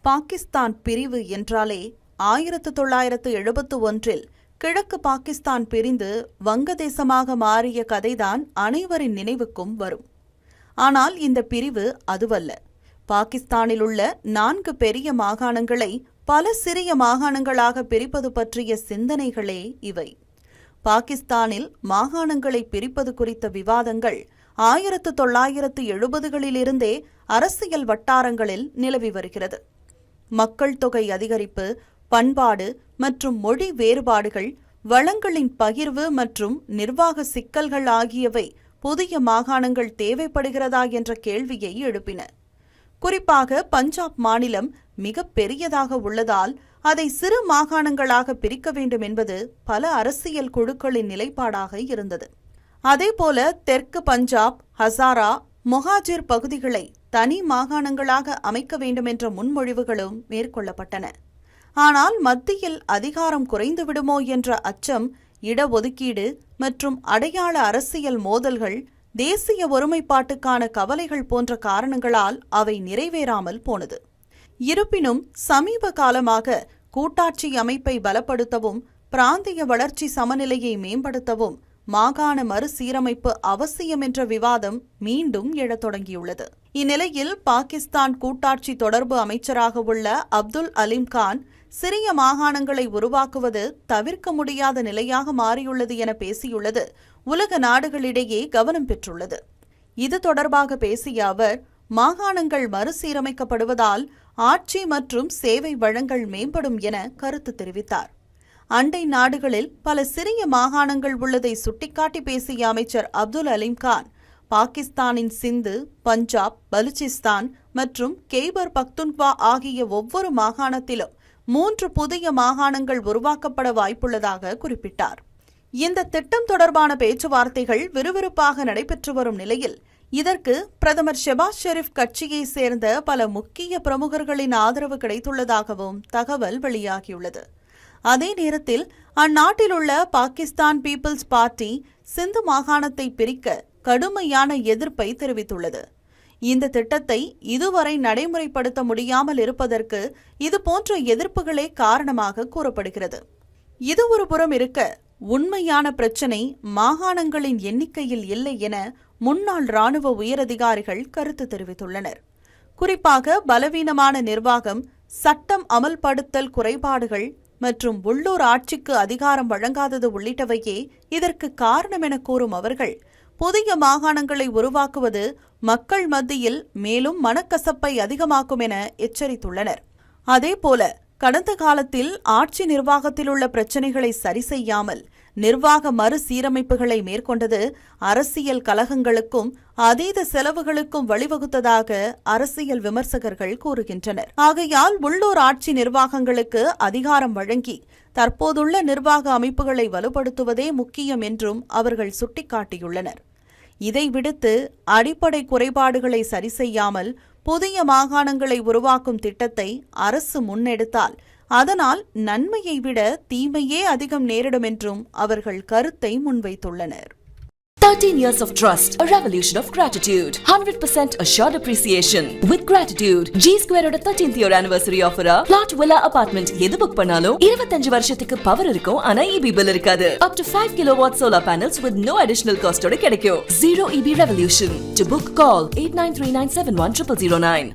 பாகிஸ்தான் பிரிவு என்றாலே 1971இல் கிழக்கு பாகிஸ்தான் பிரிந்து வங்கதேசமாக மாறிய கதைதான் அனைவரின் நினைவுக்கும் வரும். ஆனால் இந்த பிரிவு அதுவல்ல. பாகிஸ்தானில் உள்ள 4 பெரிய மாகாணங்களை பல சிறிய மாகாணங்களாக பிரிப்பது பற்றிய சிந்தனைகளே இவை. பாகிஸ்தானில் மாகாணங்களை பிரிப்பது குறித்த விவாதங்கள் 1970களிலிருந்தே அரசியல் வட்டாரங்களில் நிலவி வருகிறது. மக்கள் தொகை அதிகரிப்பு, பண்பாடு மற்றும் மொழி வேறுபாடுகள், வளங்களின் பகிர்வு மற்றும் நிர்வாக சிக்கல்கள் ஆகியவை புதிய மாகாணங்கள் தேவைப்படுகிறதா என்ற கேள்வியை எழுப்பின. குறிப்பாக பஞ்சாப் மாநிலம் மிக பெரியதாக உள்ளதால் அதை சிறு மாகாணங்களாக பிரிக்க வேண்டும் என்பது பல அரசியல் குழுக்களின் நிலைப்பாடாக இருந்தது. அதேபோல தெற்கு பஞ்சாப், ஹசாரா, மொஹாஜிர் பகுதிகளை தனி மாகாணங்களாக அமைக்க வேண்டும் என்ற முன்மொழிவுகளும் மேற்கொள்ளப்பட்டன. ஆனால் மத்தியில் அதிகாரம் குறைந்துவிடுமோ என்ற அச்சம், இடஒதுக்கீடு மற்றும் அடையாள அரசியல் மோதல்கள், தேசிய ஒருமைப்பாட்டுக்கான கவலைகள் போன்ற காரணங்களால் அவை நிறைவேறாமல் போனது. இருப்பினும் சமீப காலமாக கூட்டாட்சி அமைப்பை பலப்படுத்தவும் பிராந்திய வளர்ச்சி சமநிலையை மேம்படுத்தவும் மாகாண மறுசீரமைப்பு அவசியம் என்ற விவாதம் மீண்டும் எழத் தொடங்கியுள்ளது. இந்நிலையில் பாகிஸ்தான் கூட்டாட்சி தொடர்பு அமைச்சராக உள்ள அப்துல் அலீம் கான் சிறிய மாகாணங்களை உருவாக்குவது தவிர்க்க முடியாத நிலையாக மாறியுள்ளது என பேசியுள்ளது உலக நாடுகளிடையே கவனம் பெற்றுள்ளது. இது தொடர்பாக பேசிய அவர், மாகாணங்கள் மறுசீரமைக்கப்படுவதால் ஆட்சி மற்றும் சேவை வழங்கல் மேம்படும் என கருத்து தெரிவித்தார். அண்டை நாடுகளில் பல சிறிய மாகாணங்கள் உள்ளதை சுட்டிக்காட்டி பேசிய அமைச்சர் அப்துல் அலீம் கான், பாகிஸ்தானின் சிந்து, பஞ்சாப், பலுச்சிஸ்தான் மற்றும் கெய்பர் பக்துன்க்வா ஆகிய ஒவ்வொரு மாகாணத்திலும் 3 புதிய மாகாணங்கள் உருவாக்கப்பட வாய்ப்புள்ளதாக குறிப்பிட்டார். இந்த திட்டம் தொடர்பான பேச்சுவார்த்தைகள் விறுவிறுப்பாக நடைபெற்று வரும் நிலையில் இதற்கு பிரதமர் ஷெபாஸ் ஷெரீப் கட்சியைச் சேர்ந்த பல முக்கிய பிரமுகர்களின் ஆதரவு கிடைத்துள்ளதாகவும் தகவல் வெளியாகியுள்ளது. அதே நேரத்தில் அந்நாட்டில் உள்ள பாகிஸ்தான் பீப்பிள்ஸ் பார்ட்டி சிந்து மாகாணத்தை பிரிக்க கடுமையான எதிர்ப்பை தெரிவித்துள்ளது. இந்த திட்டத்தை இதுவரை நடைமுறைப்படுத்த முடியாமல் இருப்பதற்கு இதுபோன்ற எதிர்ப்புகளே காரணமாக கூறப்படுகிறது. இது ஒரு புறம் இருக்க, உண்மையான பிரச்சினை மாகாணங்களின் எண்ணிக்கையில் இல்லை என முன்னாள் ராணுவ உயரதிகாரிகள் கருத்து தெரிவித்துள்ளனர். குறிப்பாக பலவீனமான நிர்வாகம், சட்டம் அமல்படுத்தல் குறைபாடுகள் மற்றும் உள்ளூர் ஆட்சிக்கு அதிகாரம் வழங்காதது உள்ளிட்டவையே இதற்கு காரணம் என கூறும் அவர்கள், புதிய மாகாணங்களை உருவாக்குவது மக்கள் மத்தியில் மேலும் மனக்கசப்பை அதிகமாக்கும் என எச்சரித்துள்ளனர். அதேபோல கடந்த காலத்தில் ஆட்சி நிர்வாகத்தில் உள்ள பிரச்சினைகளை சரி செய்யாமல் நிர்வாக மறுசீரமைப்புகளை மேற்கொண்டது அரசியல் கலகங்களுக்கும் அதீத செலவுகளுக்கும் வழிவகுத்ததாக அரசியல் விமர்சகர்கள் கூறுகின்றனர். ஆகையால் உள்ளூர் ஆட்சி நிர்வாகங்களுக்கு அதிகாரம் வழங்கி தற்போதுள்ள நிர்வாக அமைப்புகளை வலுப்படுத்துவதே முக்கியம் என்றும் அவர்கள் சுட்டிக்காட்டியுள்ளனர். இதை விடுத்து அடிப்படை குறைபாடுகளை சரி செய்யாமல் புதிய மாகாணங்களை உருவாக்கும் திட்டத்தை அரசு முன்னெடுத்தால் அதனால் நன்மையை விட தீமையே அதிகம் நேரிடும் என்றும் அவர்கள் கருத்தை முன்வைத்துள்ளனர். 13 years of trust, a revolution of gratitude, 100% assured appreciation. With gratitude, G Square oda 13th year anniversary offer plot villa apartment எது புக் பண்ணாலும் 25 வருஷத்துக்கு பவர் இருக்கும், ஆனா EB bill இருக்காது. Up to 5 kilowatt solar panels with no additional cost ஓட கிடைக்கும். Zero EB revolution. To book, call 8939710009.